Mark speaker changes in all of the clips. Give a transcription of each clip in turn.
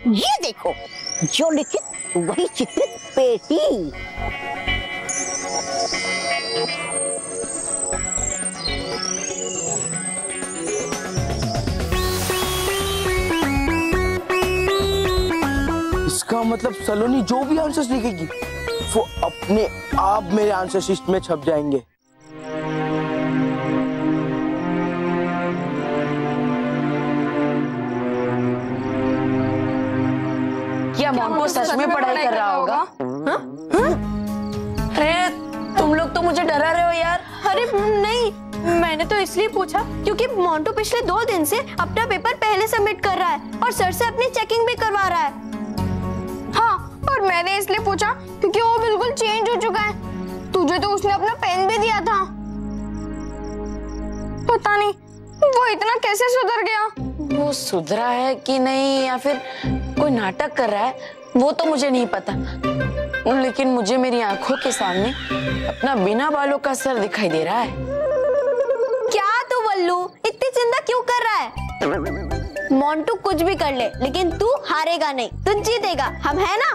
Speaker 1: ये देखो, जो लिखित वही चित्रित पेटी।
Speaker 2: इसका मतलब सलोनी जो भी आंसर्स लिखेगी वो अपने आप मेरे आंसर शीट में छप जाएंगे।
Speaker 3: क्या मोंटो सच में पढ़ाई कर रहा होगा? अरे तुम लोग तो मुझे डरा रहे हो यार।
Speaker 4: अरे नहीं, मैंने तो इसलिए पूछा क्योंकि मोंटो पिछले 2 दिन से अपना पेपर पहले सबमिट कर रहा है और सर से अपनी चेकिंग भी करवा रहा है।
Speaker 5: हाँ, और मैंने इसलिए पूछा क्योंकि वो बिल्कुल चेंज हो चुका है। तुझे तो उसने अपना पेन भी दिया था। पता नहीं वो इतना कैसे सुधर गया।
Speaker 3: वो सुधरा है कि नहीं या फिर कोई नाटक कर रहा है वो तो मुझे नहीं पता, लेकिन मुझे मेरी आंखों के सामने अपना बिना बालों का सर दिखाई दे रहा है।
Speaker 4: क्या तू बल्लू इतनी चिंता क्यों कर रहा है? मोंटू कुछ भी कर ले लेकिन तू हारेगा नहीं, तू जीतेगा, हम है ना?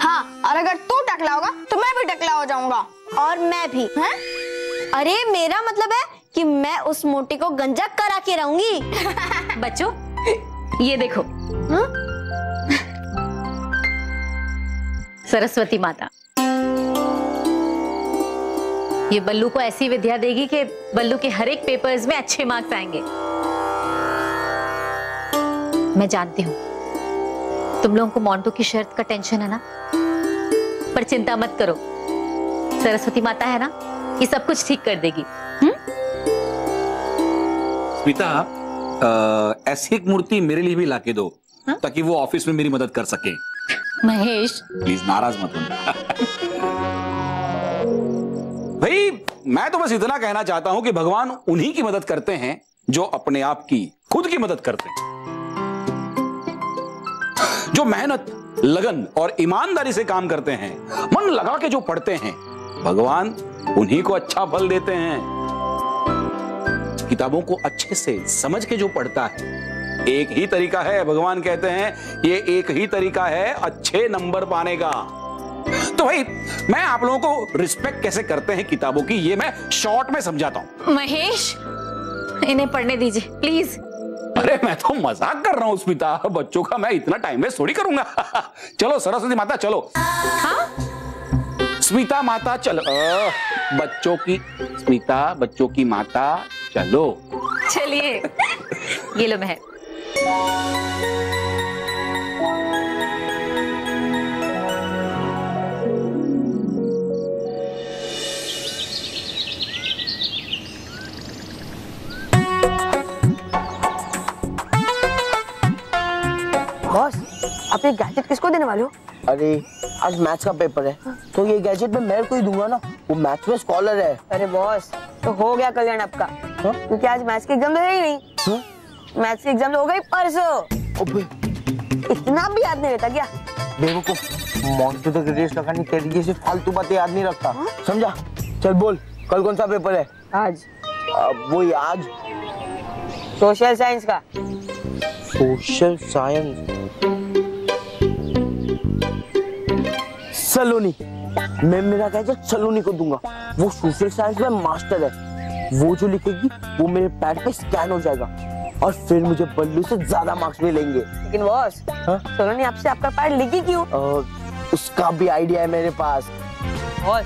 Speaker 5: हाँ, और अगर तू टकला होगा तो मैं भी टकला हो जाऊंगा।
Speaker 4: और मैं भी। हैं? अरे मेरा मतलब है कि मैं उस मोटी को गंजा करा के रहूंगी।
Speaker 6: बच्चों ये देखो।
Speaker 4: हाँ?
Speaker 6: सरस्वती माता ये बल्लू को ऐसी विद्या देगी कि बल्लू के हर एक पेपर्स में अच्छे मार्क्स आएंगे। मैं जानती हूँ तुम लोगों को मोंटू की शर्त का टेंशन है ना, पर चिंता मत करो, सरस्वती माता है ना, ये सब कुछ ठीक कर देगी।
Speaker 7: स्मिता, ऐसी एक मूर्ति मेरे लिए भी लाके दो ताकि वो ऑफिस में मेरी मदद कर सके।
Speaker 6: महेश
Speaker 7: प्लीज नाराज मत होना। भाई मैं तो बस इतना कहना चाहता हूं कि भगवान उन्हीं की मदद करते हैं जो अपने आप की खुद की मदद करते हैं। जो मेहनत, लगन और ईमानदारी से काम करते हैं, मन लगा के जो पढ़ते हैं, भगवान उन्हीं को अच्छा फल देते हैं। किताबों को अच्छे से समझ के जो पढ़ता है, एक ही तरीका है, भगवान कहते हैं ये एक ही तरीका है अच्छे नंबर पाने का। तो भाई मैं आप लोगों को रिस्पेक्ट कैसे करते हैं किताबों की, ये मैं शॉर्ट में समझाता हूं।
Speaker 6: महेश इन्हें पढ़ने दीजिए प्लीज।
Speaker 7: अरे मैं तो मजाक कर रहा हूं स्मिता, बच्चों का मैं इतना टाइम वेस्ट थोड़ी करूंगा। चलो सरस्वती माता चलो।
Speaker 6: हाँ?
Speaker 7: स्मिता माता चलो, बच्चों की स्मिता, बच्चों की माता चलो।
Speaker 6: चलिए ये लो महक।
Speaker 2: बॉस, आप ये गैजेट किसको देने वाले हो? अरे आज मैथ्स का पेपर है तो ये गैजेट मैं मेरे को ही दूंगा ना, वो मैथ्स में स्कॉलर है।
Speaker 8: अरे बॉस तो हो गया कल्याण आपका, क्योंकि आज मैथ्स की एग्जाम तो है ही नहीं। मैथ्स की एग्जाम तो हो गई परसों। इतना भी याद नहीं रहता क्या?
Speaker 2: बेवकूफ, मोंटू तो रेस लगानी तेरी से फालतू बातें याद नहीं रखता। समझा? चल बोल, कल कौन सा पेपर है?
Speaker 8: आज
Speaker 2: वही आज
Speaker 8: सोशल साइंस का।
Speaker 2: Social science. सलोनी, मैं मेरा गैजेट सलोनी को दूंगा, वो सोशल साइंस में मास्टर है। वो जो लिखेगी वो मेरे पैड पे स्कैन हो जाएगा और फिर मुझे बल्लू से ज्यादा मार्क्स मिलेंगे।
Speaker 8: लेकिन बॉस, सलोनी आपसे आपका पैड लिखी क्यों?
Speaker 2: उसका भी आइडिया है मेरे पास।
Speaker 8: बॉस,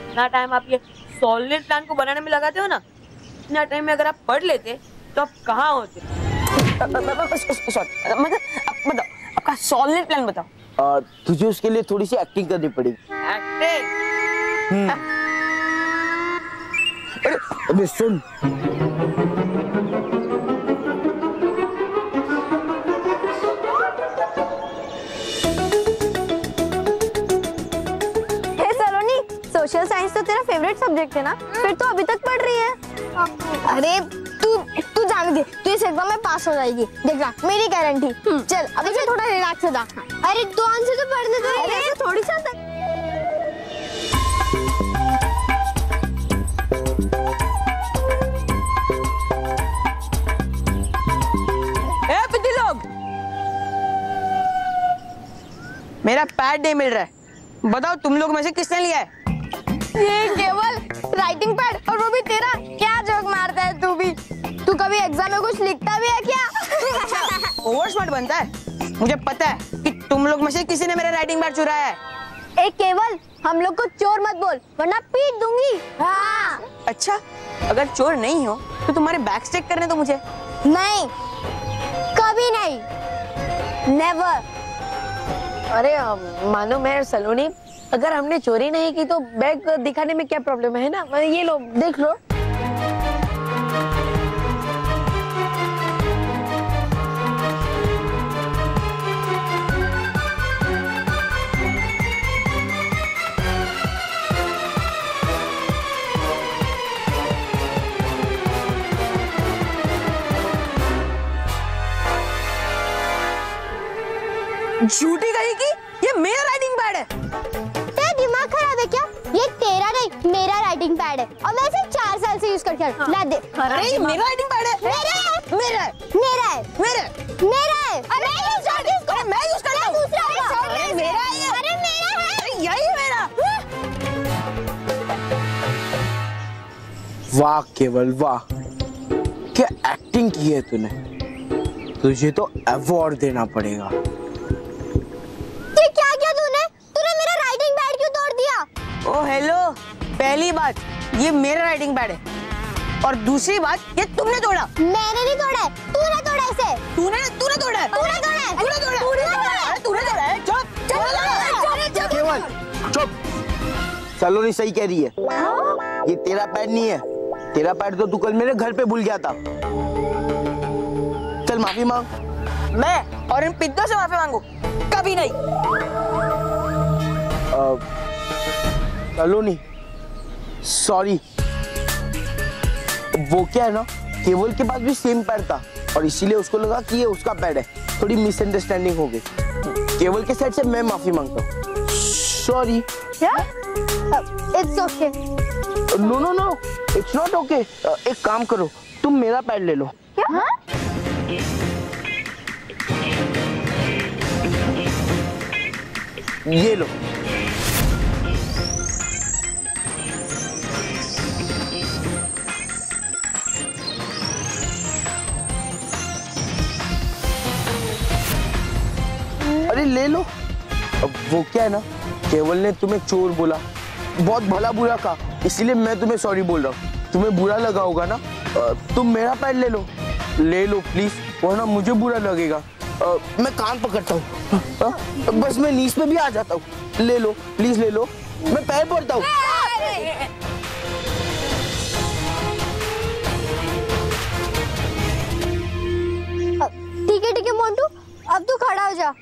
Speaker 8: इतना टाइम आप ये सॉलिड प्लान को बनाने में लगाते हो ना, इतना टाइम में अगर आप पढ़ लेते तो आप कहाँ होते? मतलब बताओ, आपका सॉलिड प्लान बताओ।
Speaker 2: तुझे उसके लिए थोड़ी सी एक्टिंग करनी पड़ेगी।
Speaker 8: एक्टिंग?
Speaker 2: अबे सुन,
Speaker 4: सलोनी, सोशल साइंस तो तेरा फेवरेट सब्जेक्ट है ना, फिर तो अभी तक पढ़ रही है।
Speaker 5: अरे तू जाने दे, तू इस एग्जाम में पास हो जाएगी, देखना मेरी गारंटी। चल अभी से थोड़ा रिलैक्स हो जा। अरे तू आंसर तो पढ़ने दे।
Speaker 4: अरे थोड़ी सा
Speaker 8: मेरा पैड नहीं मिल रहा है। बताओ तुम लोग में से किसने लिया है?
Speaker 5: ये केवल राइटिंग पैड, और वो भी तेरा। क्या जोक मारता है तू भी? तू कभी एग्जाम में कुछ लिखता भी है क्या?
Speaker 8: ओवर स्मार्ट बनता है। मुझे पता है कि तुम लोग में से किसी ने मेरा राइटिंग पैड चुराया है।
Speaker 5: ए केवल, हम लोग को चोर मत बोल वरना पीट दूंगी। हाँ।
Speaker 8: अच्छा, अगर चोर नहीं हो तो तुम्हारे बैग चेक करने दो मुझे।
Speaker 5: नहीं, कभी नहीं, नेवर।
Speaker 3: अरे मानो मैं सलोनी, अगर हमने चोरी नहीं की तो बैग दिखाने में क्या प्रॉब्लम है ना? ये लो देख लो।
Speaker 8: झूठी कही कि ये मेरा राइटिंग पैड है।
Speaker 5: तेरा दिमाग खराब है क्या? ये तेरा नहीं, मेरा राइटिंग पैड है और मैं इसे 4 साल से यूज करके ला दे।
Speaker 8: अरे ये मेरा राइटिंग पैड है।
Speaker 5: मेरा है,
Speaker 8: मेरा है,
Speaker 5: मेरा है,
Speaker 8: मेरा है,
Speaker 5: मेरा है। अरे
Speaker 8: मैं यूज करता हूँ।
Speaker 5: दूसरा होगा।
Speaker 8: अरे मेरा है ये।
Speaker 5: अरे मेरा है।
Speaker 8: अरे यही मेरा।
Speaker 2: वाह केवल वाह, क्या एक्टिंग की है तूने। तुझे तो अवार्ड देना पड़ेगा।
Speaker 5: ये क्या किया तूने? तूने मेरा राइटिंग पैड क्यों तोड़ दिया?
Speaker 8: ओ हेलो, पहली बात ये मेरा राइटिंग पैड है और दूसरी बात ये तुमने तोड़ा।
Speaker 5: मैंने नहीं तोड़ा है, तूने तोड़ा इसे।
Speaker 8: तूने तोड़ा है।
Speaker 5: तूने तोड़ा है।
Speaker 8: तूने तोड़ा है। अरे तूने तोड़ा है। चुप।
Speaker 2: केवल चुप। सलोनी सही कह रही है, ये तेरा पैड नहीं है। तेरा पैड तो तू कल मेरे घर पे भूल गया था। चल माफी मांग।
Speaker 8: मैं और इन पिद्दों से माफी मांगू? कभी नहीं।
Speaker 2: सलोनी सॉरी। वो क्या है ना, केवल के पास भी सेम पैड था और इसीलिए उसको लगा कि ये उसका पैड है। थोड़ी मिसअंडरस्टैंडिंग हो गई। केवल के साइड से मैं माफी मांगता हूँ। Sorry.
Speaker 5: It's okay.
Speaker 2: No no no, it's not okay. एक काम करो, तुम मेरा पैड ले लो।
Speaker 5: क्या?
Speaker 2: ये लो। अरे ले लो। अब वो क्या है ना, केवल ने तुम्हें चोर बोला, बहुत भला बुरा कहा, इसीलिए मैं तुम्हें सॉरी बोल रहा हूँ। तुम्हें बुरा लगा होगा ना, तुम मेरा पैड ले लो प्लीज, वरना मुझे बुरा लगेगा। मैं कान पकड़ता हूँ, बस मैं नीच पे भी आ जाता हूँ। ले लो प्लीज, ले लो, मैं पैर पड़ता हूँ।
Speaker 5: ठीक है मोंटू, अब तू खड़ा हो जा।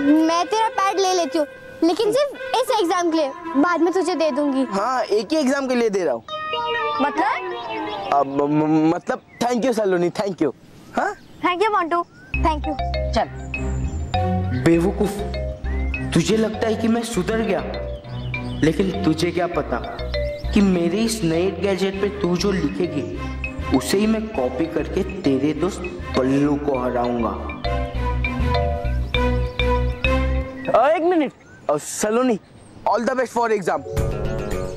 Speaker 5: मैं तेरा पैड ले लेती हूँ, लेकिन सिर्फ इस एग्जाम के लिए, बाद में तुझे दे दूंगी।
Speaker 2: हाँ, एक ही एग्जाम के लिए दे रहा हूँ। मतलब thank you Saloni, thank you. हाँ
Speaker 5: thank you Montu, thank you.
Speaker 3: चल।
Speaker 2: बेवकूफ, तुझे लगता है कि मैं सुधर गया, लेकिन तुझे क्या पता कि मेरे इस नए गैजेट पे तू जो लिखेगी उसे ही मैं कॉपी करके तेरे दोस्त पल्लू को हराऊंगा। एक minute Saloni, all the best for exam.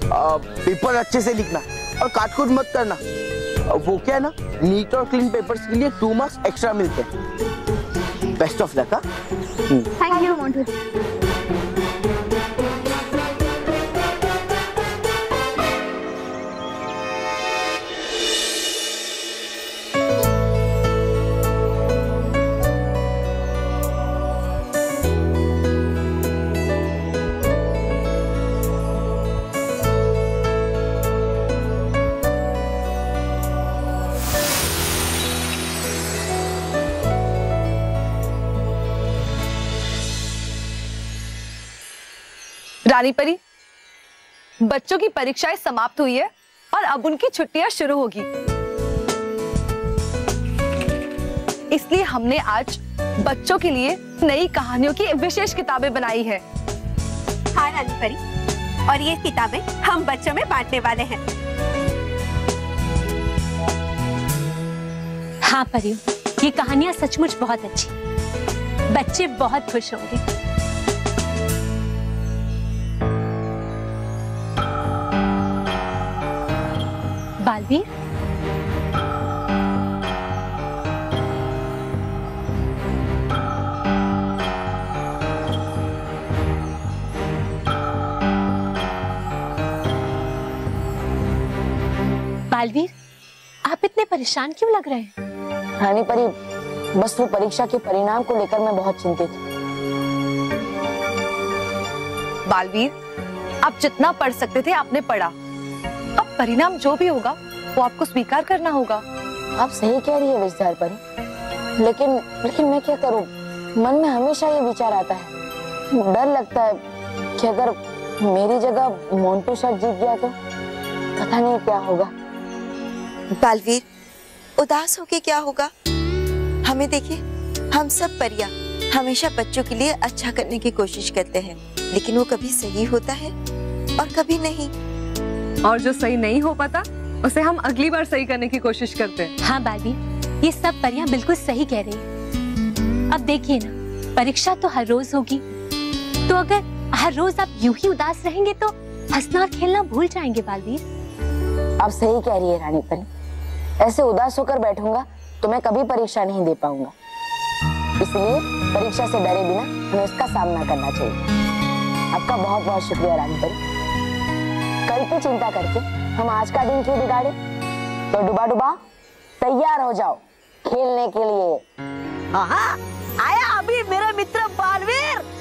Speaker 2: Paper अच्छे से लिखना और काटकुट मत करना। वो क्या है ना, नीट और क्लीन पेपर्स के लिए 2 मार्क्स एक्स्ट्रा मिलते हैं। Best of luck.
Speaker 5: Thank you Montu.
Speaker 9: रानी परी, बच्चों की परीक्षाएं समाप्त हुई है और अब उनकी छुट्टियां शुरू होगी, इसलिए हमने आज बच्चों के लिए नई कहानियों की विशेष किताबें बनाई है।
Speaker 4: हाँ रानी परी, और ये किताबें हम बच्चों में बांटने वाले हैं।
Speaker 6: हाँ परियों, ये कहानियां सचमुच बहुत अच्छी, बच्चे बहुत खुश होंगे। बालवीर। बालवीर, आप इतने परेशान क्यों लग रहे हैं?
Speaker 3: रानी परी, बस वो परीक्षा के परिणाम को लेकर मैं बहुत चिंतित हूँ।
Speaker 9: बालवीर, आप जितना पढ़ सकते थे आपने पढ़ा। अब परिणाम जो भी होगा वो आपको स्वीकार करना होगा।
Speaker 3: आप सही कह रही है विषधार परी, लेकिन मैं क्या करूँ? मन में हमेशा ये विचार आता है, डर लगता है कि अगर मेरी जगह मोंटू सर जीत गया तो पता नहीं क्या होगा।
Speaker 10: बालवीर, उदास होके क्या होगा? हमें देखिए, हम सब परियां हमेशा बच्चों के लिए अच्छा करने की कोशिश करते हैं, लेकिन वो कभी सही होता है और कभी नहीं।
Speaker 9: और जो सही नहीं हो पाता उसे हम अगली बार सही करने की कोशिश करते हैं।
Speaker 6: हाँ बालवीर, ये सब परियां बिल्कुल सही कह रही है। अब देखिए ना, परीक्षा तो हर रोज होगी, तो अगर हर रोज आप यूं ही उदास रहेंगे तो हंसना और खेलना भूल जाएंगे बालवीर।
Speaker 3: आप सही कह रही है रानी परी, ऐसे उदास होकर बैठूंगा तो मैं कभी परीक्षा नहीं दे पाऊंगा। इसलिए परीक्षा से डरे बिना हमें उसका सामना करना चाहिए। आपका बहुत बहुत शुक्रिया रानी परी। कल की चिंता करके हम आज का दिन क्यों बिगाड़े? तो डुबा डुबा तैयार हो जाओ खेलने के लिए।
Speaker 8: हाँ, आया अभी मेरा मित्र बालवीर।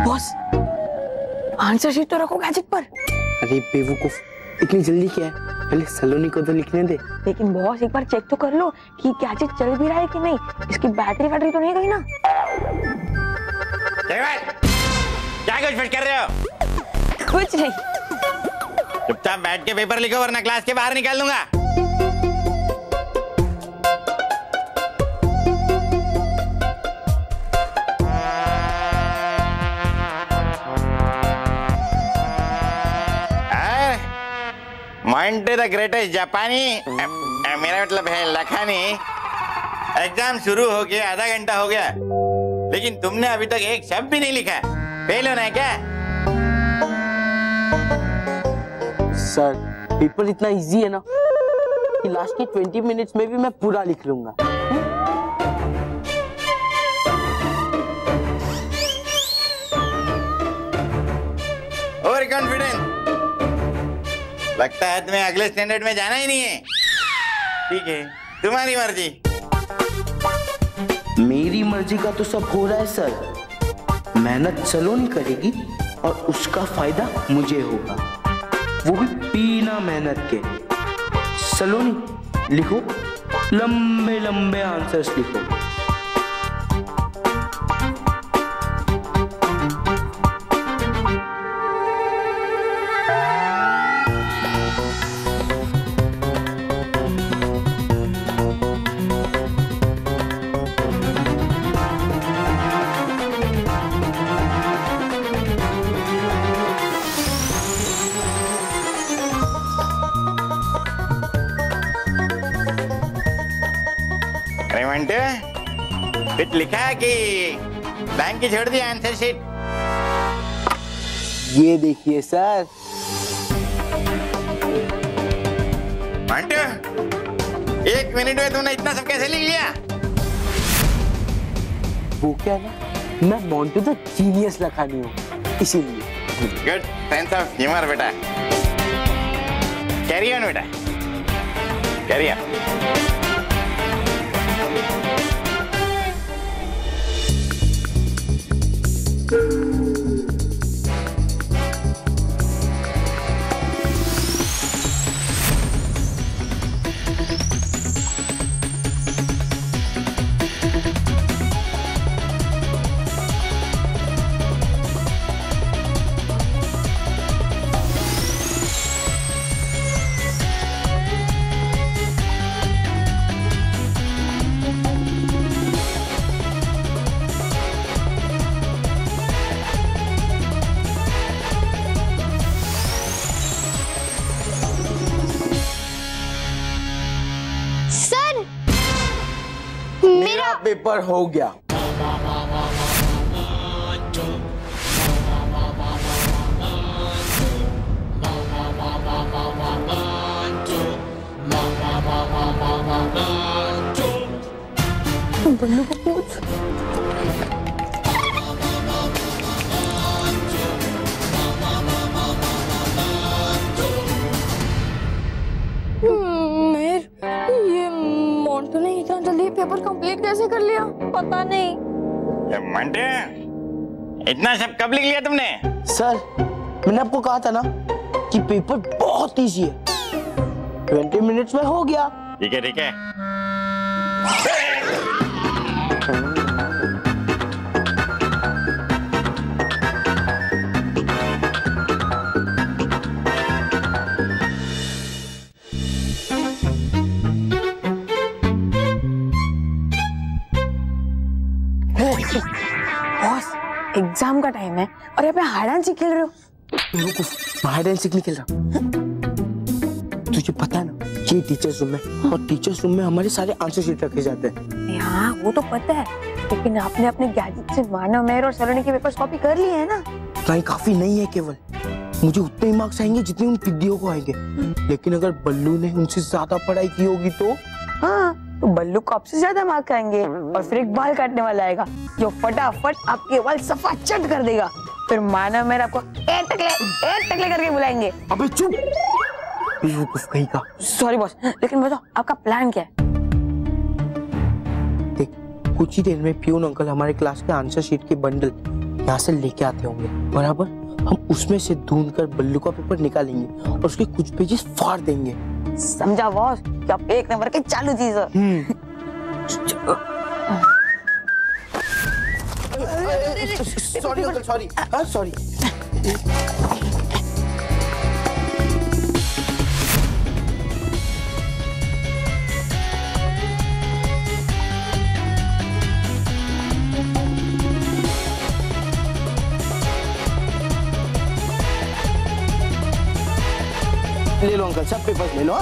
Speaker 2: बॉस,
Speaker 3: आंसर शीट तो रखो गैजेट पर।
Speaker 2: अरे बेवकूफ, इतनी जल्दी क्या है? पहले सलोनी को तो लिखने दे।
Speaker 3: लेकिन बॉस, एक बार चेक तो कर लो कि गैजेट चल भी रहा है कि नहीं। इसकी बैटरी तो नहीं गई ना?
Speaker 11: क्या कुछ फिट कर रहे हो?
Speaker 3: कुछ नहीं।
Speaker 11: चुपचाप बैठ के पेपर लिखो वरना क्लास के बाहर निकाल दूंगा। मोंटू द ग्रेटेस्ट जापानी, मेरा मतलब है लखानी, एग्जाम शुरू हो गया, आधा घंटा हो गया, लेकिन तुमने अभी तक एक शब्द भी नहीं लिखा। फेल होना है क्या?
Speaker 2: सर, पेपर इतना इजी है ना कि लास्ट के 20 मिनट्स में भी मैं पूरा लिख लूंगा।
Speaker 11: ओवर कॉन्फिडेंस लगता है तुम्हें अगले स्टैंडर्ड में जाना ही नहीं है। ठीक है, तुम्हारी मर्जी।
Speaker 2: मेरी मर्जी का तो सब हो रहा है सर। मेहनत सलोनी करेगी और उसका फायदा मुझे होगा, वो भी बिना मेहनत के। सलोनी लिखो, लंबे लंबे आंसर्स लिखो।
Speaker 11: फिर लिखा है कि बैंक की छोड़ दी आंसर शीट।
Speaker 2: ये देखिए सर।
Speaker 11: मंटू, 1 मिनट में तुमने इतना सब कैसे लिख लिया?
Speaker 2: वो क्या ना, मैं मोंटू द जीनियस लखानी हूँ, इसीलिए।
Speaker 11: गुड सेंस ऑफ ह्यूमर बेटा। कैरी ऑन बेटा, कैरी ऑन।
Speaker 2: पेपर हो गया।
Speaker 5: बल्लू को पूछ। ये मोंटू ने इतना जल्दी पेपर कंप्लीट कैसे कर लिया? पता नहीं।
Speaker 11: मंटे, इतना सब कब लिख लिया तुमने?
Speaker 2: सर, मैंने आपको कहा था ना कि पेपर बहुत इजी है। 20 मिनट्स में हो गया।
Speaker 11: ठीक है, ठीक है।
Speaker 8: एग्जाम का टाइम है और यहाँ पे हाइड एंड सीक खेल रहे हो?
Speaker 2: मैं हाइड एंड सीक नहीं खेल रहा। तुझे पता है ना, ये टीचर्स रूम में, और टीचर्स रूम में हमारे सारे आंसर शीट रखे जाते हैं।
Speaker 8: हाँ, वो तो पता है, लेकिन आपने अपने गैजेट से मानव, मेहर और सलोनी के पेपर्स कॉपी कर लिए हैं ना?
Speaker 2: कहीं काफी नहीं है केवल। मुझे उतने ही मार्क्स आएंगे जितने उन पिद्दियों को आएंगे। लेकिन अगर बल्लू ने उनसे ज्यादा पढ़ाई की होगी तो?
Speaker 8: हाँ, तो बल्लू को आपसे ज्यादा मार्क आएंगे और फिर एक बाल काटने वाला आएगा जो फटाफट आपके बाल सफा चट कर देगा। फिर मानव मेहर आपको ए टकले करके बुलाएंगे।
Speaker 2: अबे चुप, बेवकूफ कहीं का।
Speaker 8: सॉरी बॉस, लेकिन बताओ आपका प्लान क्या है?
Speaker 2: देख, कुछ ही देर में पियून अंकल हमारे क्लास के आंसर शीट के बंडल यहाँ से लेके आते होंगे। बराबर, हम उसमें से ढूंढकर बल्लू का पेपर निकालेंगे और उसके कुछ पेजेस फाड़ देंगे।
Speaker 8: समझा बॉस कि आप एक नंबर के चालू चीज हो।
Speaker 2: Sorry uncle, sorry. हाँ, सॉरी। ले लो अंकल, सब पेपर्स ले लो।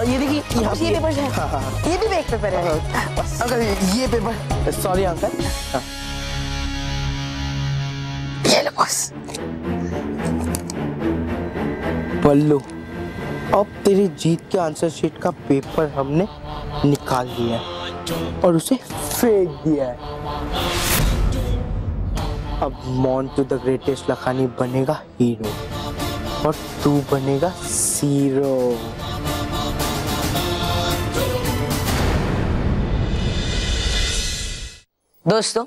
Speaker 2: ये देखिए, यहाँ
Speaker 8: ये पेपर है।
Speaker 2: हाँ, हाँ।
Speaker 8: ये भी एक पेपर है।
Speaker 2: अंकल ये पेपर। Sorry uncle. हाँ।
Speaker 8: ये लो बॉस।
Speaker 2: बल्लू, अब तेरी जीत के आंसर शीट का पेपर हमने निकाल लिया है और उसे फेंक दिया है। अब मोंटू द ग्रेटेस्ट लखानी बनेगा हीरो और तू बनेगा जीरो।
Speaker 3: दोस्तों,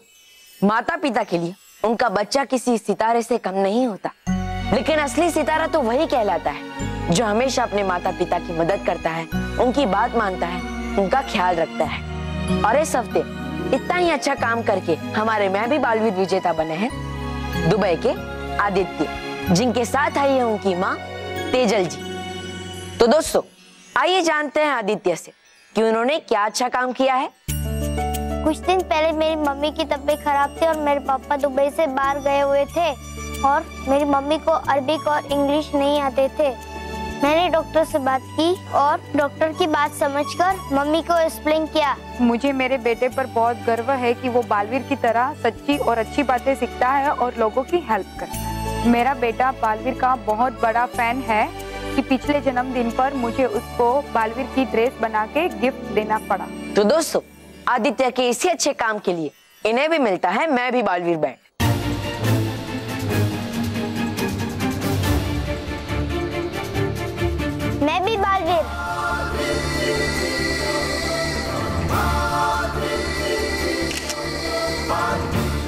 Speaker 3: माता पिता के लिए उनका बच्चा किसी सितारे से कम नहीं होता, लेकिन असली सितारा तो वही कहलाता है जो हमेशा अपने माता पिता की मदद करता है, उनकी बात मानता है, उनका ख्याल रखता है। और इस हफ्ते इतना ही अच्छा काम करके हमारे मैं भी बालवीर विजेता बने हैं दुबई के आदित्य, जिनके साथ आई है उनकी माँ तेजल जी। तो दोस्तों, आइए जानते हैं आदित्य से कि उन्होंने क्या अच्छा काम किया है।
Speaker 5: कुछ दिन पहले मेरी मम्मी की तबीयत खराब थी और मेरे पापा दुबई से बाहर गए हुए थे और मेरी मम्मी को अरबिक और इंग्लिश नहीं आते थे। मैंने डॉक्टर से बात की और डॉक्टर की बात समझकर मम्मी को एक्सप्लेन किया।
Speaker 12: मुझे मेरे बेटे पर बहुत गर्व है कि वो बालवीर की तरह सच्ची और अच्छी बातें सीखता है और लोगों की हेल्प करता है। मेरा बेटा बालवीर का बहुत बड़ा फैन है कि पिछले जन्मदिन पर मुझे उसको बालवीर की ड्रेस बना के गिफ्ट देना पड़ा।
Speaker 3: तो दोस्तों, आदित्य के इसी अच्छे काम के लिए इन्हें भी मिलता है मैं भी बालवीर बैंड।
Speaker 5: मैं भी बालवीर।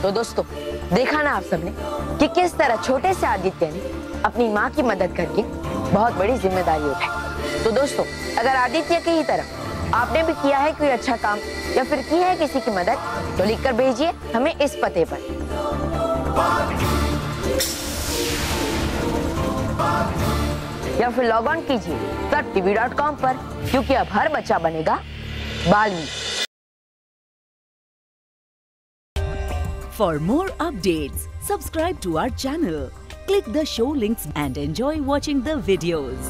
Speaker 3: तो दोस्तों, देखा ना आप सबने कि किस तरह छोटे से आदित्य ने अपनी माँ की मदद करके बहुत बड़ी जिम्मेदारी उठाई। तो दोस्तों, अगर आदित्य की ही तरह आपने भी किया है कोई अच्छा काम या फिर की है किसी की मदद, तो लिखकर भेजिए हमें इस पते पर। या फिर लॉग ऑन कीजिए tv.com पर, क्योंकि अब हर बच्चा बनेगा Baalveer.
Speaker 13: For more updates, subscribe to our channel, click the show links and enjoy watching the videos.